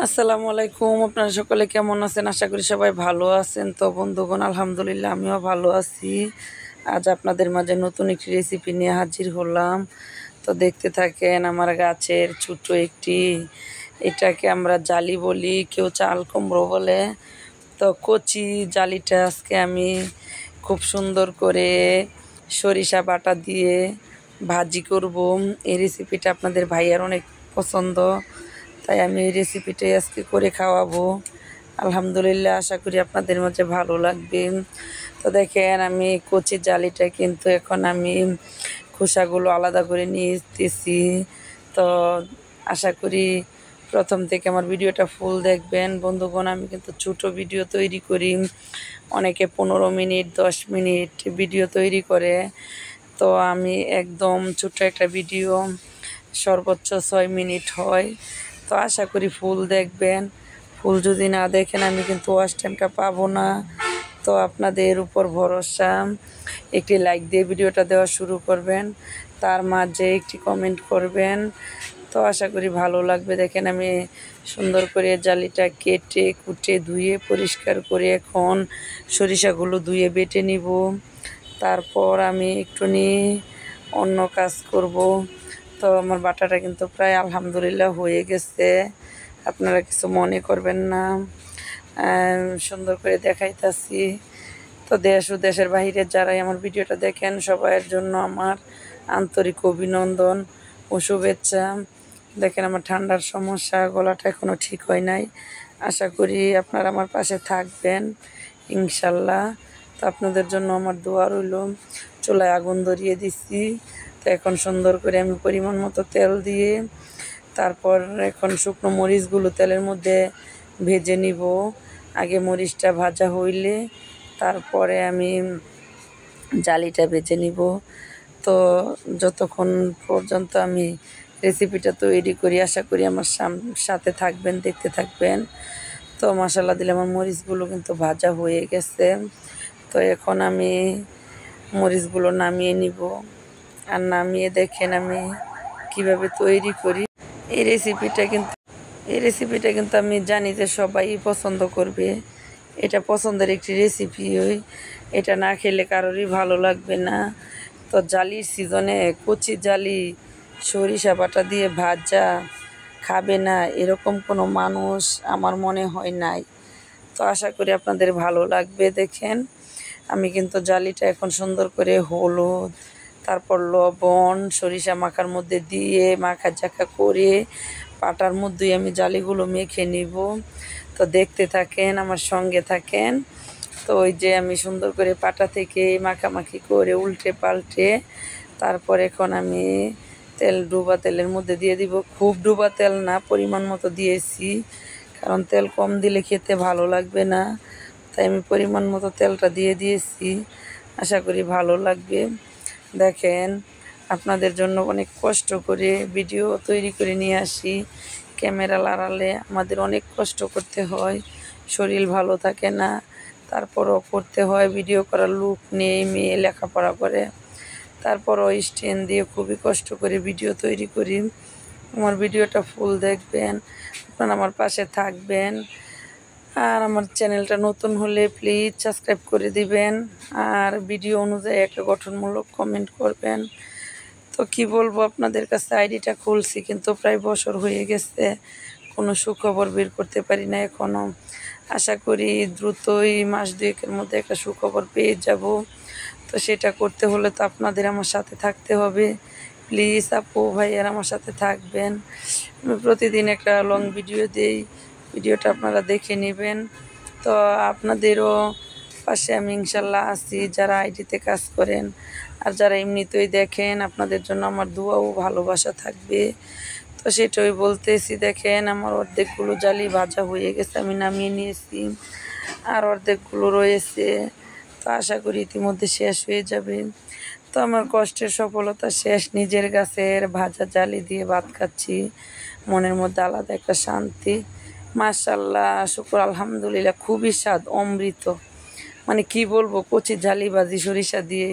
আসসালামু আলাইকুম। আপনারা সকলে কেমন আছেন? আশা করি সবাই ভালো আছেন। তো বন্ধুগণ, আলহামদুলিল্লাহ আমিও ভালো আছি। আজ আপনাদের মাঝে নতুন একটি রেসিপি নিয়ে হাজির হলাম। তো দেখতে থাকেন, আমার গাছের ছোট্ট একটি, এটাকে আমরা জালি বলি, কেউ চাল কুমড়ো বলে। তো কচি জালিটা আজকে আমি খুব সুন্দর করে সরিষা বাটা দিয়ে ভাজি করব। এই রেসিপিটা আপনাদের ভাইয়ার অনেক পছন্দ, তাই আমি এই রেসিপিটাই আজকে করে খাওয়াবো। আলহামদুলিল্লাহ, আশা করি আপনাদের মাঝে ভালো লাগবে। তো দেখেন, আমি কচি জালিটা কিন্তু এখন আমি খোসাগুলো আলাদা করে নিতেছি। তো আশা করি প্রথম থেকে আমার ভিডিওটা ফুল দেখবেন। বন্ধুগণ, আমি কিন্তু ছোটো ভিডিও তৈরি করি, অনেকে 15 মিনিট 10 মিনিট ভিডিও তৈরি করে। তো আমি একদম ছোট্ট একটা ভিডিও, সর্বোচ্চ 6 মিনিট হয়। তো আশা করি ফুল দেখবেন। ফুল যদি না দেখেন আমি কিন্তু ওয়াচ টাইমটা পাবো না। তো আপনাদের উপর ভরসা, একটি লাইক দিয়ে ভিডিওটা দেওয়া শুরু করবেন, তার মাঝে একটি কমেন্ট করবেন। তো আশা করি ভালো লাগবে। দেখেন, আমি সুন্দর করে জালিটা কেটে কুটে ধুয়ে পরিষ্কার করে এখন সরিষাগুলো ধুয়ে বেটে নিব। তারপর আমি একটু নিয়ে অন্য কাজ করব। তো আমার বাটাটা কিন্তু প্রায় আলহামদুলিল্লাহ হয়ে গেছে, আপনারা কিছু মনে করবেন না। সুন্দর করে দেখাইতাছি। তো দেশ ও দেশের বাইরে যারাই আমার ভিডিওটা দেখেন, সবাইয়ের জন্য আমার আন্তরিক অভিনন্দন ও শুভেচ্ছা। দেখেন, আমার ঠান্ডার সমস্যা, গলাটা এখনও ঠিক হয় নাই। আশা করি আপনারা আমার পাশে থাকবেন ইনশাল্লাহ। তো আপনাদের জন্য আমার দোয়া রইল। চুলায় আগুন ধরিয়ে দিচ্ছি। তো এখন সুন্দর করে আমি পরিমাণ মতো তেল দিয়ে, তারপর এখন শুকনো মরিচগুলো তেলের মধ্যে ভেজে নিব। আগে মরিচটা ভাজা হইলে তারপরে আমি জালিটা ভেজে নিব। তো যতক্ষণ পর্যন্ত আমি রেসিপিটা তৈরি করি, আশা করি আমার সাথে থাকবেন, দেখতে থাকবেন। তো মশলা দিলে আমার মরিচগুলো কিন্তু ভাজা হয়ে গেছে। তো এখন আমি মরিচগুলো নামিয়ে নিব। আর নামিয়ে দেখেন আমি কিভাবে তৈরি করি এই রেসিপিটা। কিন্তু আমি জানি যে সবাই পছন্দ করবে। এটা পছন্দের একটি রেসিপি, এটা না খেলে কারোরই ভালো লাগবে না। তো জালির সিজনে কচি জালি সরিষা বাটা দিয়ে ভাজা খাবে না এরকম কোনো মানুষ আমার মনে হয় নাই। তো আশা করি আপনাদের ভালো লাগবে। দেখেন, আমি কিন্তু জালিটা এখন সুন্দর করে হলুদ, তারপর লবণ, সরিষা মাখার মধ্যে দিয়ে মাখা চাখা করে পাটার মধ্যেই আমি জালিগুলো মেখে নিব। তো দেখতে থাকেন, আমার সঙ্গে থাকেন। তো ওই যে আমি সুন্দর করে পাটা থেকে মাখামাখি করে উল্টে পাল্টে তারপর এখন আমি ডুবা তেলের মধ্যে দিয়ে দিব। খুব ডুবা তেল না, পরিমাণ মতো দিয়েছি, কারণ তেল কম দিলে খেতে ভালো লাগবে না। তাই আমি পরিমাণ মতো তেলটা দিয়ে দিয়েছি। আশা করি ভালো লাগবে। দেখেন, আপনাদের জন্য অনেক কষ্ট করে ভিডিও তৈরি করে নিয়ে আসি। ক্যামেরা আড়ালে আমাদের অনেক কষ্ট করতে হয়, শরীর ভালো থাকে না, তারপরও করতে হয়। ভিডিও করার লোক নেই, মেয়ে লেখাপড়া করে, তারপরও স্ট্যান্ড দিয়ে খুবই কষ্ট করে ভিডিও তৈরি করি। আমার ভিডিওটা ফুল দেখবেন, আপনারা আমার পাশে থাকবেন। আর আমার চ্যানেলটা নতুন হলে প্লিজ সাবস্ক্রাইব করে দিবেন, আর ভিডিও অনুযায়ী একটা গঠনমূলক কমেন্ট করবেন। তো কি বলবো আপনাদের কাছে, আইডিটা খুলছি কিন্তু প্রায় বছর হয়ে গেছে, কোনো সুখবর বের করতে পারি না এখনও। আশা করি দ্রুতই মাস দুয়েকের মধ্যে একটা সুখবর পেয়ে যাব। তো সেটা করতে হলে তো আপনাদের আমার সাথে থাকতে হবে। প্লিজ আপু ভাইয়ার আমার সাথে থাকবেন। আমি প্রতিদিন একটা লং ভিডিও দেই, ভিডিওটা আপনারা দেখে নেবেন। তো আপনাদেরও পাশে আমি ইনশাল্লাহ আছি, যারা আইডিতে কাজ করেন আর যারা এমনিতেই দেখেন, আপনাদের জন্য আমার দোয়া ও ভালোবাসা থাকবে। তো সেটাই বলতেছি। দেখেন, আমার অর্ধেকগুলো জালি ভাজা হয়ে গেছে, আমি নামিয়ে নিয়েছি, আর অর্ধেকগুলো রয়েছে। তো আশা করি ইতিমধ্যে শেষ হয়ে যাবে। তো আমার কষ্টের সফলতা শেষ, নিজের গাছের ভাজা জালি দিয়ে ভাত খাচ্ছি, মনের মধ্যে আলাদা একটা শান্তি। মাশাল্লাহ, শুকর আলহামদুলিল্লাহ, খুবই স্বাদ, অমৃত। মানে কি বলবো, কচি জালি ভাজি সরিষা দিয়ে